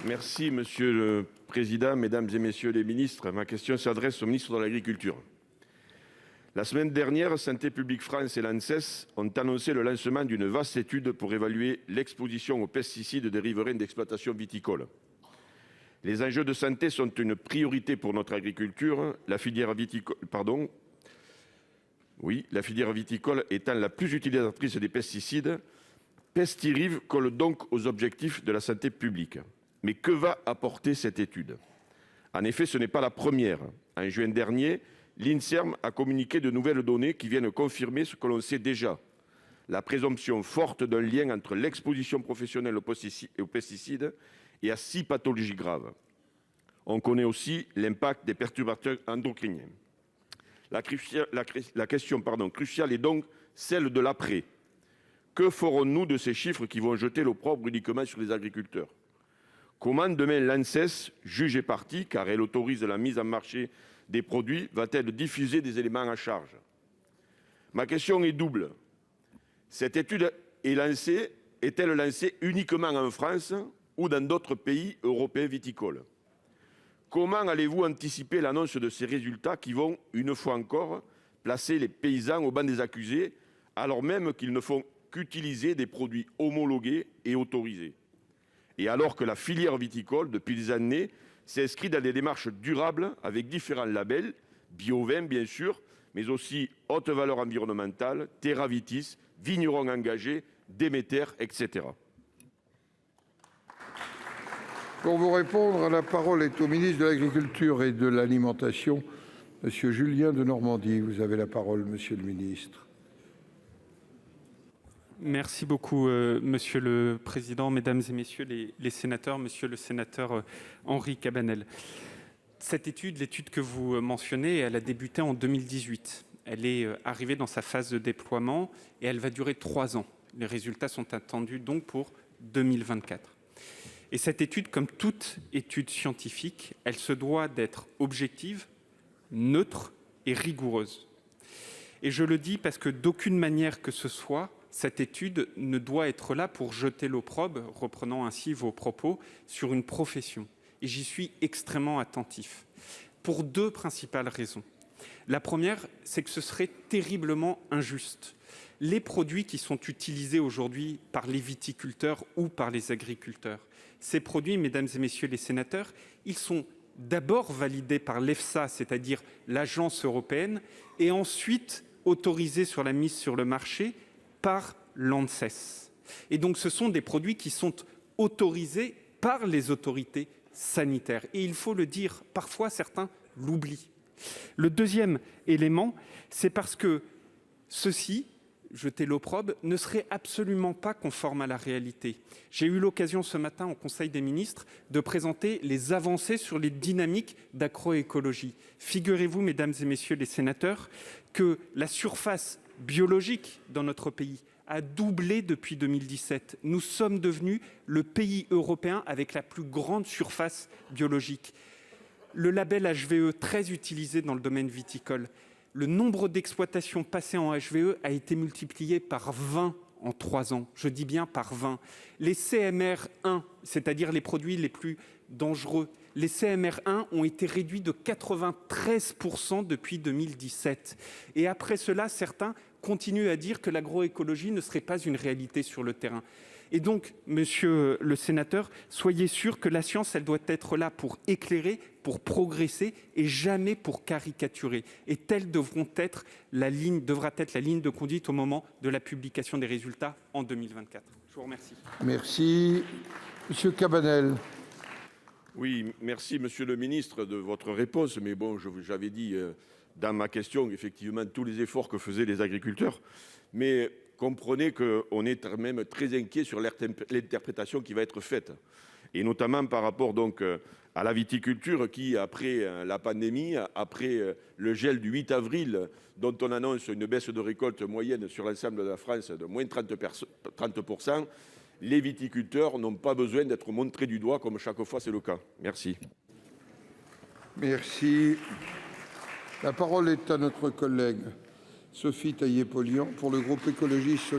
Merci, Monsieur le Président, Mesdames et Messieurs les ministres. Ma question s'adresse au ministre de l'Agriculture. La semaine dernière, Santé publique France et l'ANSES ont annoncé le lancement d'une vaste étude pour évaluer l'exposition aux pesticides des riverains d'exploitations viticoles. Les enjeux de santé sont une priorité pour notre agriculture. La filière viticole étant la plus utilisatrice des pesticides, Pestiriv colle donc aux objectifs de la santé publique. Mais que va apporter cette étude? En effet, ce n'est pas la première. En juin dernier, l'INSERM a communiqué de nouvelles données qui viennent confirmer ce que l'on sait déjà. La présomption forte d'un lien entre l'exposition professionnelle aux pesticides et à 6 pathologies graves. On connaît aussi l'impact des perturbateurs endocriniens. La question cruciale est donc celle de l'après. Que ferons-nous de ces chiffres qui vont jeter l'opprobre uniquement sur les agriculteurs? Comment demain l'ANSES, juge et partie, car elle autorise la mise en marché des produits, va-t-elle diffuser des éléments à charge? Ma question est double. Cette étude est-elle lancée uniquement en France ou dans d'autres pays européens viticoles? Comment allez-vous anticiper l'annonce de ces résultats qui vont, une fois encore, placer les paysans au banc des accusés, alors même qu'ils ne font qu'utiliser des produits homologués et autorisés? Et alors que la filière viticole, depuis des années, s'inscrit dans des démarches durables avec différents labels, bio-vin bien sûr, mais aussi haute valeur environnementale, Terravitis, vignerons engagés, Déméter, etc. Pour vous répondre, la parole est au ministre de l'Agriculture et de l'Alimentation, M. Julien Denormandie. Vous avez la parole, monsieur le ministre. Merci beaucoup, Monsieur le Président, Mesdames et Messieurs les sénateurs, Monsieur le sénateur Henri Cabanel. Cette étude, l'étude que vous mentionnez, elle a débuté en 2018. Elle est arrivée dans sa phase de déploiement et elle va durer 3 ans. Les résultats sont attendus donc pour 2024. Et cette étude, comme toute étude scientifique, elle se doit d'être objective, neutre et rigoureuse. Et je le dis parce que d'aucune manière que ce soit, cette étude ne doit être là pour jeter l'opprobre, reprenant ainsi vos propos, sur une profession. Et j'y suis extrêmement attentif, pour 2 principales raisons. La première, c'est que ce serait terriblement injuste. Les produits qui sont utilisés aujourd'hui par les viticulteurs ou par les agriculteurs, ces produits, mesdames et messieurs les sénateurs, ils sont d'abord validés par l'EFSA, c'est-à-dire l'agence européenne, et ensuite autorisés sur la mise sur le marché par l'ANSES. Et donc, ce sont des produits qui sont autorisés par les autorités sanitaires. Et il faut le dire, parfois certains l'oublient. Le deuxième élément, c'est parce que ceci, jeter l'opprobre, ne serait absolument pas conforme à la réalité. J'ai eu l'occasion ce matin au Conseil des ministres de présenter les avancées sur les dynamiques d'agroécologie. Figurez-vous, mesdames et messieurs les sénateurs, que la surface biologique dans notre pays a doublé depuis 2017. Nous sommes devenus le pays européen avec la plus grande surface biologique. Le label HVE, très utilisé dans le domaine viticole, le nombre d'exploitations passées en HVE a été multiplié par 20 en 3 ans. Je dis bien par 20. Les CMR1, c'est-à-dire les produits les plus dangereux, les CMR1 ont été réduits de 93% depuis 2017. Et après cela, certains continuent à dire que l'agroécologie ne serait pas une réalité sur le terrain. Et donc, monsieur le sénateur, soyez sûr que la science, elle doit être là pour éclairer, pour progresser et jamais pour caricaturer. Et telle devra être la ligne de conduite au moment de la publication des résultats en 2024. Je vous remercie. Merci. Monsieur Cabanel. Oui, merci, monsieur le ministre, de votre réponse. Mais bon, j'avais dit dans ma question, effectivement, tous les efforts que faisaient les agriculteurs. Mais comprenez qu'on est même très inquiet sur l'interprétation qui va être faite. Et notamment par rapport donc à la viticulture qui, après la pandémie, après le gel du 8 avril, dont on annonce une baisse de récolte moyenne sur l'ensemble de la France de moins 30%, les viticulteurs n'ont pas besoin d'être montrés du doigt comme chaque fois c'est le cas. Merci. Merci. La parole est à notre collègue Sophie Taillé-Polian pour le groupe écologiste.